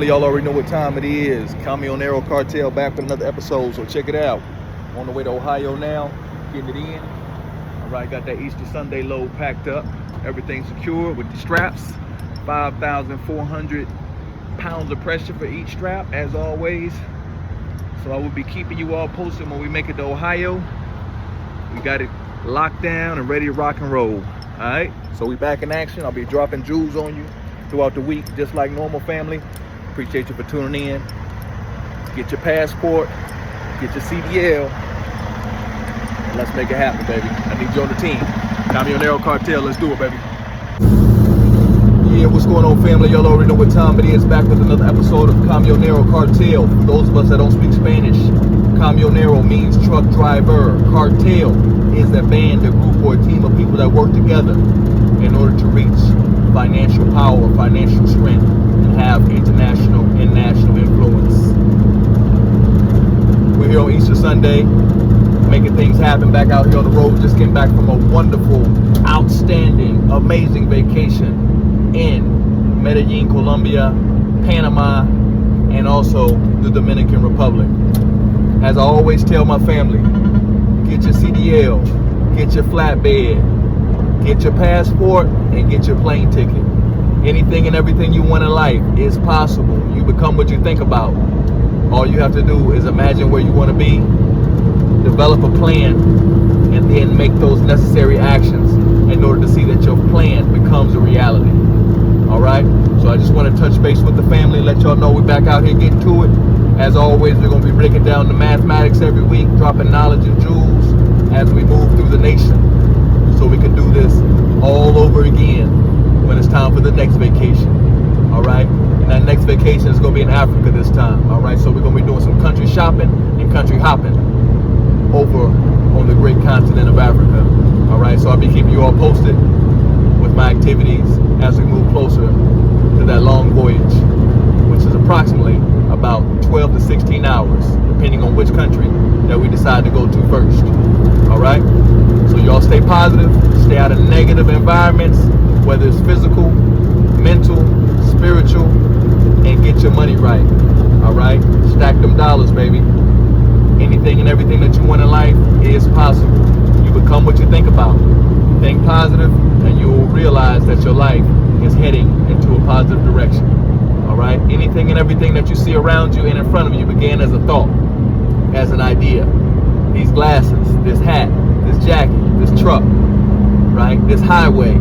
Y'all already know what time it is. Camionero Cartel back with another episode, so check it out. On the way to Ohio now, getting it in. All right, got that Easter Sunday load packed up. Everything secure with the straps. 5,400 pounds of pressure for each strap, as always. So I will be keeping you all posted when we make it to Ohio. We got it locked down and ready to rock and roll. All right, so we back in action. I'll be dropping jewels on you throughout the week, just like normal, family. Appreciate you for tuning in. Get your passport, get your CDL, and let's make it happen, baby. I need you on the team. Camionero Cartel, let's do it, baby. Yeah, what's going on, family? Y'all already know what time it is. Back with another episode of Camionero Cartel. For those of us that don't speak Spanish, Camionero means truck driver. Cartel is a band, a group, or a team of people that work together in order to reach financial power, financial strength, and have international and national influence. We're here on Easter Sunday, making things happen back out here on the road. Just came back from a wonderful, outstanding, amazing vacation in Medellin, Colombia, Panama, and also the Dominican Republic. As I always tell my family, get your CDL, get your flatbed, get your passport, and get your plane ticket. Anything and everything you want in life is possible. You become what you think about. All you have to do is imagine where you want to be, develop a plan, and then make those necessary actions in order to see that your plan becomes a reality. All right? So I just want to touch base with the family, let y'all know we're back out here getting to it. As always, we're going to be breaking down the mathematics every week, dropping knowledge and jewels as we move through the nation, so we can do this all over again when it's time for the next vacation. All right, and that next vacation is going to be in Africa this time. All right, so we're going to be doing some country shopping and country hopping over on the great continent of Africa. All right, so I'll be keeping you all posted with my activities as we move closer to that long voyage, which is approximately about 12 to 16 hours, depending on which country that we decide to go to first. All right, so y'all stay positive, stay out of negative environments, whether it's physical, mental, spiritual, and get your money right. All right, stack them dollars, baby. Anything and everything that you want in life is possible. You become what you think about. Think positive, and you will realize that your life is heading into a positive direction. All right, anything and everything that you see around you and in front of you began as a thought, as an idea. These glasses, this hat, this jacket, this truck, right, this highway,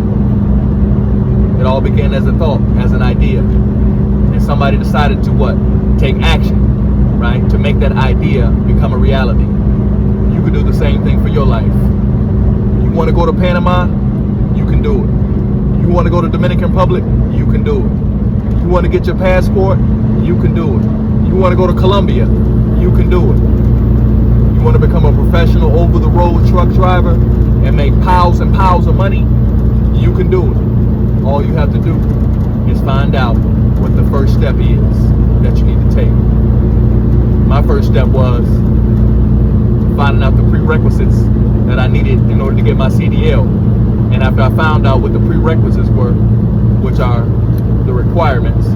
it all began as a thought, as an idea. And somebody decided to what? Take action, right? To make that idea become a reality. You can do the same thing for your life. You want to go to Panama? You can do it. You want to go to Dominican Republic? You can do it. You want to get your passport? You can do it. You want to go to Colombia? You can do it. You want to become a professional over-the-road truck driver and make piles and piles of money? You can do it. All you have to do is find out what the first step is that you need to take. My first step was finding out the prerequisites that I needed in order to get my CDL. And after I found out what the prerequisites were, which are the requirements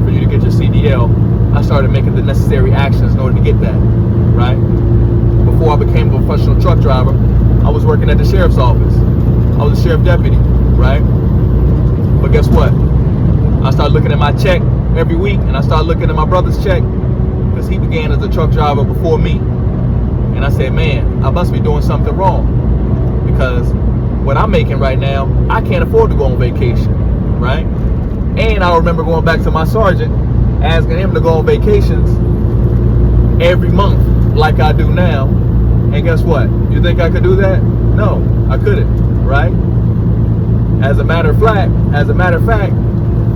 for you to get your CDL, I started making the necessary actions in order to get that, right? Before I became a professional truck driver, I was working at the sheriff's office. I was a sheriff deputy, right? But guess what? I started looking at my check every week, and I started looking at my brother's check, because he began as a truck driver before me. And I said, man, I must be doing something wrong, because what I'm making right now, I can't afford to go on vacation, right? And I remember going back to my sergeant, asking him to go on vacations every month like I do now. And guess what? You think I could do that? No, I couldn't, right? As a matter of fact,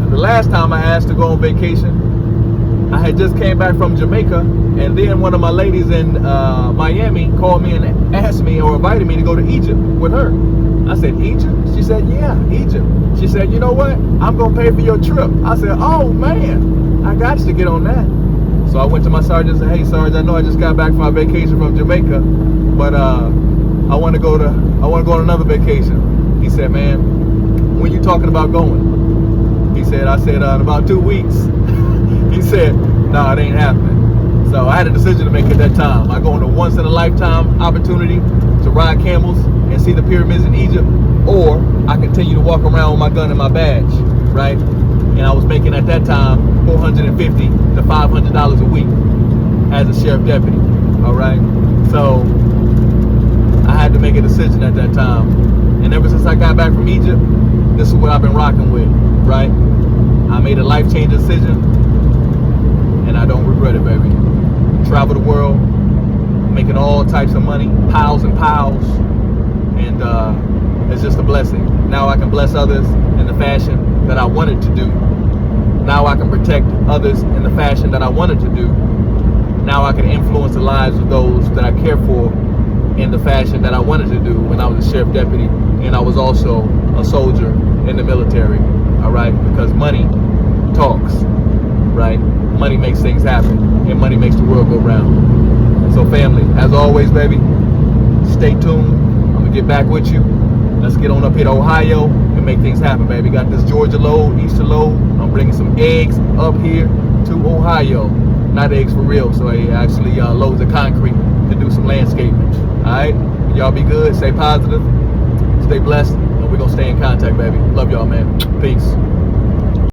the last time I asked to go on vacation, I had just came back from Jamaica, and then one of my ladies in Miami called me and asked me or invited me to go to Egypt with her. I said, Egypt? She said, yeah, Egypt. She said, you know what? I'm going to pay for your trip. I said, oh, man, I got you to get on that. So I went to my sergeant and said, hey, Sarge, I know I just got back from my vacation from Jamaica, but I want to go on another vacation. He said, man, when you talking about going? I said, in about 2 weeks. He No, it ain't happening. So I had a decision to make at that time. I go on a once in a lifetime opportunity to ride camels and see the pyramids in Egypt, or I continue to walk around with my gun and my badge, right? And I was making at that time $450 to $500 a week as a sheriff deputy, all right? So I had to make a decision at that time. And ever since I got back from Egypt, this is what I've been rocking with, right? I made a life-changing decision, and I don't regret it, baby. Travel the world, making all types of money, piles and piles, and it's just a blessing. Now I can bless others in the fashion that I wanted to do. Now I can protect others in the fashion that I wanted to do. Now I can influence the lives of those that I care for in the fashion that I wanted to do when I was a sheriff deputy, and I was also a soldier in the military, all right? Because money talks, right? Money makes things happen, and money makes the world go round. So family, as always, baby, stay tuned. I'm gonna get back with you. Let's get on up here to Ohio and make things happen, baby. Got this Georgia load, Easter load. I'm bringing some eggs up here to Ohio. Not eggs for real, so I actually loads of concrete to do some landscaping. All right, y'all be good, stay positive, stay blessed, and we're gonna stay in contact, baby. Love y'all, man. Peace.